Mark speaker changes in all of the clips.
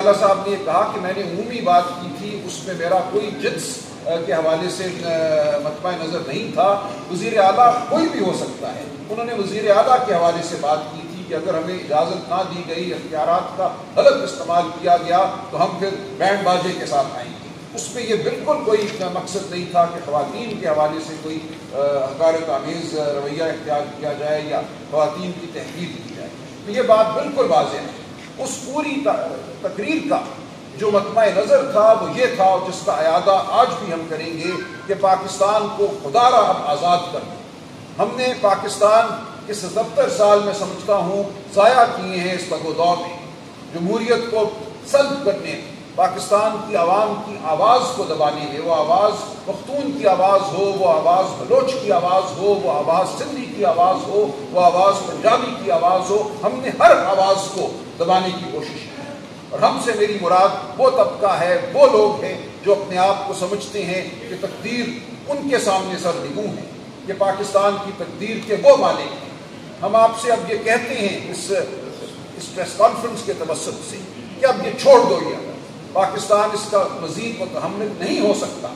Speaker 1: اللہ صاحب نے کہا کہ میں نے عمومی بات کی تھی، اس میں میرا کوئی جنس کے حوالے سے مطمع نظر نہیں تھا. وزیر اعلیٰ کوئی بھی ہو سکتا ہے. انہوں نے وزیر اعلیٰ کے حوالے سے بات کی تھی کہ اگر ہمیں اجازت نہ دی گئی، اختیارات کا غلط استعمال کیا گیا تو ہم پھر بینڈ باجے کے ساتھ آئیں گے. اس میں یہ بالکل کوئی مقصد نہیں تھا کہ خواتین کے حوالے سے کوئی حقارت آمیز رویہ اختیار کیا جائے یا خواتین کی تحقیر کی جائے. تو یہ بات بالکل واضح ہے. اس پوری تقریر کا جو مطمع نظر تھا وہ یہ تھا، اور جس کا اعادہ آج بھی ہم کریں گے، کہ پاکستان کو خدا را اب آزاد کر دیں. ہم نے پاکستان کے 77 سال میں سمجھتا ہوں ضائع کیے ہیں اس لگو دور میں. جمہوریت کو سلب کرنے میں، پاکستان کی عوام کی آواز کو دبانے میں، وہ آواز پختون کی آواز ہو، وہ آواز بلوچ کی آواز ہو، وہ آواز سندھی کی آواز ہو، وہ آواز پنجابی کی آواز ہو، ہم نے ہر آواز کو دبانے کی کوشش کی. اور ہم سے میری مراد وہ طبقہ ہے، وہ لوگ ہیں جو اپنے آپ کو سمجھتے ہیں کہ تقدیر ان کے سامنے سر نگوں ہے، کہ پاکستان کی تقدیر کے وہ مالک ہیں. ہم آپ سے اب یہ کہتے ہیں اس پریس کانفرنس کے توسط سے کہ اب یہ چھوڑ دو. یہ پاکستان اس کا مزید متحمل نہیں ہو سکتا.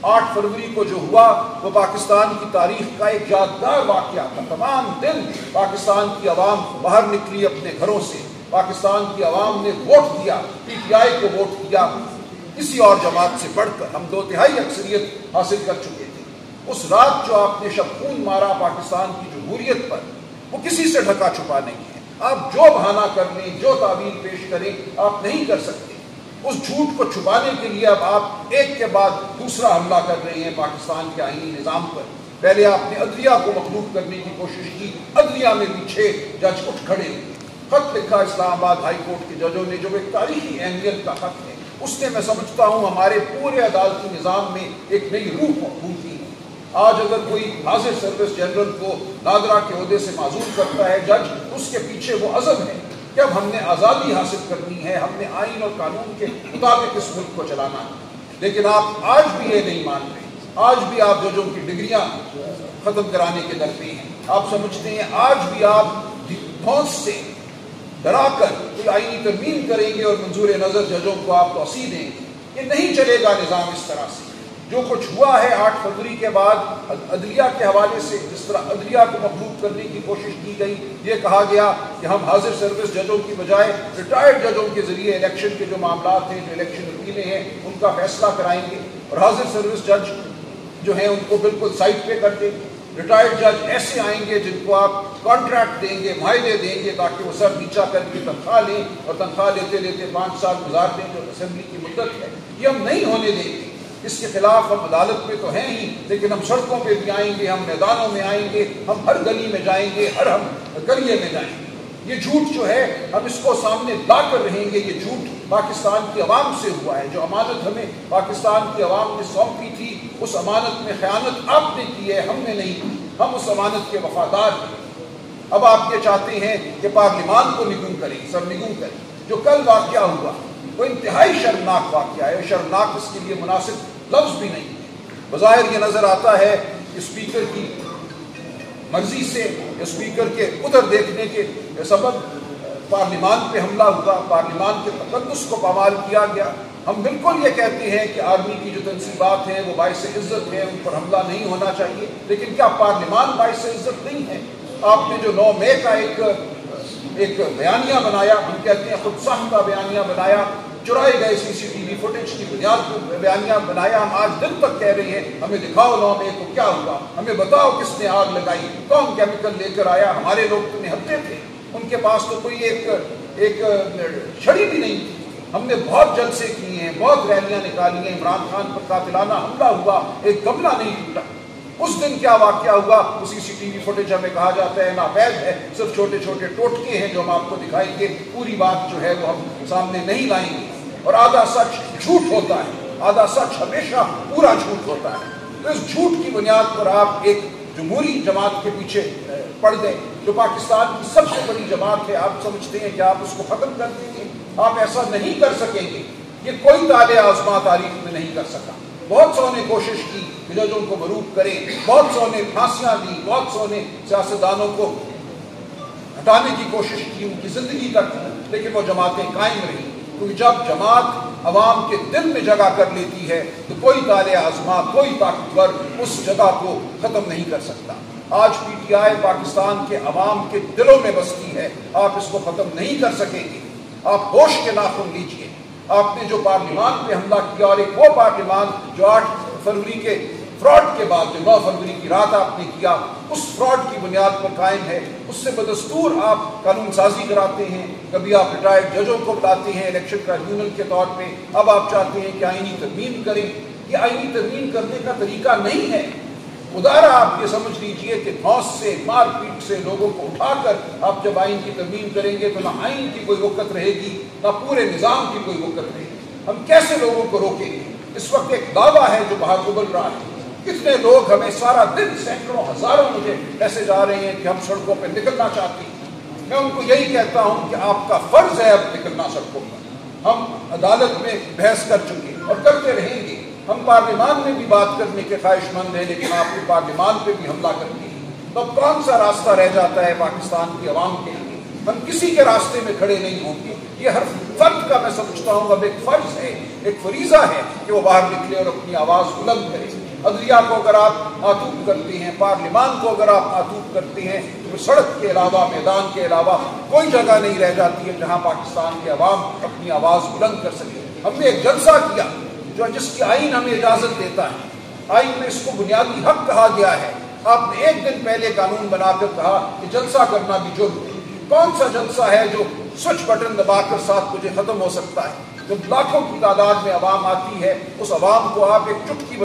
Speaker 1: 8 فروری کو جو ہوا وہ پاکستان کی تاریخ کا ایک یادگار واقعہ تھا. تمام دن پاکستان کی عوام باہر نکلی اپنے گھروں سے. پاکستان کی عوام نے ووٹ دیا، پی ٹی آئی کو ووٹ دیا. کسی اور جماعت سے بڑھ کر ہم 2/3 اکثریت حاصل کر چکے تھے. اس رات جو آپ نے شب خون مارا پاکستان کی جمہوریت پر، وہ کسی سے ڈھکا چھپا نہیں ہے. آپ جو بہانہ کر لیں، جو تعویل پیش کریں، آپ نہیں کر سکتے. اس جھوٹ کو چھپانے کے لیے اب آپ ایک کے بعد دوسرا حملہ کر رہے ہیں پاکستان کے آئینی نظام پر. پہلے آپ نے عدلیہ کو مخلوط کرنے کی کوشش کی. عدلیہ میں بھی 6 جج اٹھ کھڑے ہوئے. خط لکھا اسلام آباد ہائی کورٹ کے ججوں نے، جو ایک تاریخی اہمیت کا خط ہے. اس نے، میں سمجھتا ہوں، ہمارے پورے عدالتی نظام میں ایک نئی روح مقبول کی ہے. آج اگر کوئی حاضر سروس جنرل کو نادرا کے عہدے سے معزول کرتا ہے جج، اس کے پیچھے وہ عزم ہے کہ اب ہم نے آزادی حاصل کرنی ہے، ہم نے آئین اور قانون کے مطابق اس ملک کو چلانا ہے. لیکن آپ آج بھی یہ نہیں مان رہے. آج بھی آپ ججوں کی ڈگریاں ختم کرانے کے در پہ ہیں. آپ سمجھتے ہیں آج بھی آپ دھونس سے ڈرا کر کوئی آئینی ترمیم کریں گے اور منظور نظر ججوں کو آپ توسیع دیں گے. یہ نہیں چلے گا نظام اس طرح سے. جو کچھ ہوا ہے 8 فروری کے بعد عدلیہ کے حوالے سے، جس طرح عدلیہ کو مخلوط کرنے کی کوشش کی گئی، یہ کہا گیا کہ ہم حاضر سروس ججوں کی بجائے ریٹائرڈ ججوں کے ذریعے الیکشن کے جو معاملات ہیں، جو الیکشن اپیلیں ہیں، ان کا فیصلہ کرائیں گے. اور حاضر سروس جج جو ہیں ان کو بالکل سائڈ پہ کر دیں گے. ریٹائرڈ جج ایسے آئیں گے جن کو آپ کانٹریکٹ دیں گے، معاہدے دیں گے، تاکہ وہ سر نیچا کر کے تنخواہ لیں، اور تنخواہ لیتے لیتے 5 سال گزار دیں، جو اسمبلی کی مدت ہے. یہ ہم نہیں ہونے دیں گے. اس کے خلاف ہم عدالت میں تو ہیں ہی، لیکن ہم سڑکوں پہ بھی آئیں گے، ہم میدانوں میں آئیں گے، ہم ہر گلی میں جائیں گے، ہر ہم گلیے میں جائیں گے. یہ جھوٹ جو ہے ہم اس کو سامنے لا کر رہیں گے. یہ جھوٹ پاکستان کی عوام سے ہوا ہے. جو امانت ہمیں پاکستان کی عوام نے سونپی تھی، اس امانت میں خیانت آپ نے کی ہے، ہم نے نہیں کی. ہم اس امانت کے وفادار ہیں. اب آپ یہ چاہتے ہیں کہ پارلیمان کو نگوں کریں، سر نگوں کریں. جو کل واقعہ ہوا وہ انتہائی شرمناک واقعہ ہے. شرمناک اس کے لیے مناسب لفظ بھی نہیں ہے. بظاہر یہ نظر آتا ہے کہ اسپیکر کی مرضی سے، اسپیکر کے ادھر دیکھنے کے سبب پارلیمان پہ حملہ ہوا، پارلیمان کے تقدس کو پامال کیا گیا. ہم بالکل یہ کہتے ہیں کہ آرمی کی جو تنصیبات ہیں وہ باعث عزت ہیں، ان پر حملہ نہیں ہونا چاہیے. لیکن کیا پارلیمان باعث عزت نہیں ہے؟ آپ نے جو 9 مئی کا ایک بیانیہ بنایا، ہم کہتے ہیں خود ساختہ بیانیہ بنایا، چرائے گئے CCTV فوٹیج کی بنیاد پر بیانیہ بنایا. ہم آج دن تک کہہ رہے ہیں ہمیں دکھاؤ 9 مئی کو کیا ہوا، ہمیں بتاؤ کس نے آگ لگائی، کون کیمیکل لے کر آیا. ہمارے لوگ تو نہتے تھے، ان کے پاس تو کوئی ایک چھڑی بھی نہیں تھی. ہم نے بہت جلسے کیے ہیں، بہت ریلیاں نکالی ہیں. عمران خان پر قاتلانہ حملہ ہوا، ایک گملہ نہیں ٹوٹا. اس دن کیا واقعہ ہوا وہ CCTV فوٹیج ہمیں کہا جاتا ہے ناپید ہے، صرف چھوٹے چھوٹے ٹوٹکے ہیں جو ہم آپ کو دکھائیں گے. پوری بات جو ہے وہ ہم سامنے نہیں لائیں گے. اور آدھا سچ جھوٹ ہوتا ہے، آدھا سچ ہمیشہ پورا جھوٹ ہوتا ہے. تو اس جھوٹ کی بنیاد پر آپ ایک جمہوری جماعت کے پیچھے پڑ گئے جو پاکستان کی سب سے بڑی جماعت ہے. آپ سمجھتے ہیں کہ آپ اس کو ختم کر دیں گے. آپ ایسا نہیں کر سکیں گے. یہ کوئی تالے آزما تاریخ میں نہیں کر سکا. بہت سو نے کوشش کی ججوں کو مروب کریں، بہت سو نے پھانسیاں دی، بہت سو نے سیاستدانوں کو ہٹانے کی کوشش کی، ان کی زندگی تک، لیکن وہ جماعتیں قائم رہیں. کیونکہ جب جماعت عوام کے دل میں جگہ کر لیتی ہے تو کوئی طالع آزما، کوئی طاقتور اس جگہ کو ختم نہیں کر سکتا۔ آج پی ٹی آئی پاکستان کے عوام کے دلوں میں بستی ہے، آپ اس کو ختم نہیں کر سکیں گے۔ آپ ہوش کے ناخن لیجئے۔ آپ نے جو پارلیمان پہ حملہ کیا، اور ایک وہ پارلیمان جو 8 فروری کے فراڈ کے بعد جو 9 فروری کی رات آپ نے کیا، اس فراڈ کی بنیاد پر قائم ہے، اس سے بدستور آپ قانون سازی کراتے ہیں۔ کبھی آپ ریٹائرڈ ججوں کو بلاتے ہیں الیکشن ٹرائبیونل کے طور پہ، اب آپ چاہتے ہیں کہ آئینی ترمیم کریں۔ یہ آئینی ترمیم کرنے کا طریقہ نہیں ہے۔ ادارہ آپ یہ سمجھ لیجئے کہ دھوس سے، مار پیٹ سے لوگوں کو اٹھا کر آپ جب آئین کی ترمیم کریں گے تو نہ آئین کی کوئی وقت رہے گی، نہ پورے نظام کی کوئی وقت رہے گی۔ ہم کیسے لوگوں کو روکیں گے؟ اس وقت ایک دعویٰ ہے جو باہر ابل رہا ہے، کتنے لوگ ہمیں سارا دن سینکڑوں ہزاروں مجھے ایسے جا رہے ہیں کہ ہم سڑکوں پہ نکلنا چاہتے ہیں۔ میں ان کو یہی کہتا ہوں کہ آپ کا فرض ہے اب نکلنا سڑکوں پر۔ ہم عدالت میں بحث کر چکے اور کرتے رہیں گے۔ ہم پارلیمان میں بھی بات کرنے کے خواہش مند ہیں، لیکن آپ کے پارلیمان پہ بھی حملہ کرتے ہیں تو کون سا راستہ رہ جاتا ہے پاکستان کی عوام کے لیے؟ ہم کسی کے راستے میں کھڑے نہیں ہوں گے۔ یہ ہر فرد کا میں سمجھتا ہوں اب ایک فرض ہے، ایک فریضہ ہے کہ وہ باہر نکلے اور اپنی آواز بلند کرے۔ عدلیہ کو اگر آپ معطوف کرتے ہیں، پارلیمان کو اگر آپ معطوف کرتے ہیں، تو سڑک کے علاوہ، میدان کے علاوہ کوئی جگہ نہیں رہ جاتی ہے جہاں پاکستان کے عوام اپنی آواز بلند کر سکے۔ ہم نے ایک جلسہ کیا جس کی آئین ہمیں اجازت دیتا ہے، آئین میں اس کو بنیادی حق کہا گیا ہے۔ آپ نے ایک دن پہلے قانون بنا کر کہا کہ جلسہ کرنا بھی جرم ہے۔ کون سا جلسہ ہے جو سوئچ بٹن دبا کر 7 بجے ختم ہو سکتا ہے؟ جب لاکھوں کی تعداد میں عوام آتی ہے، اس عوام کو آپ ایک چٹکی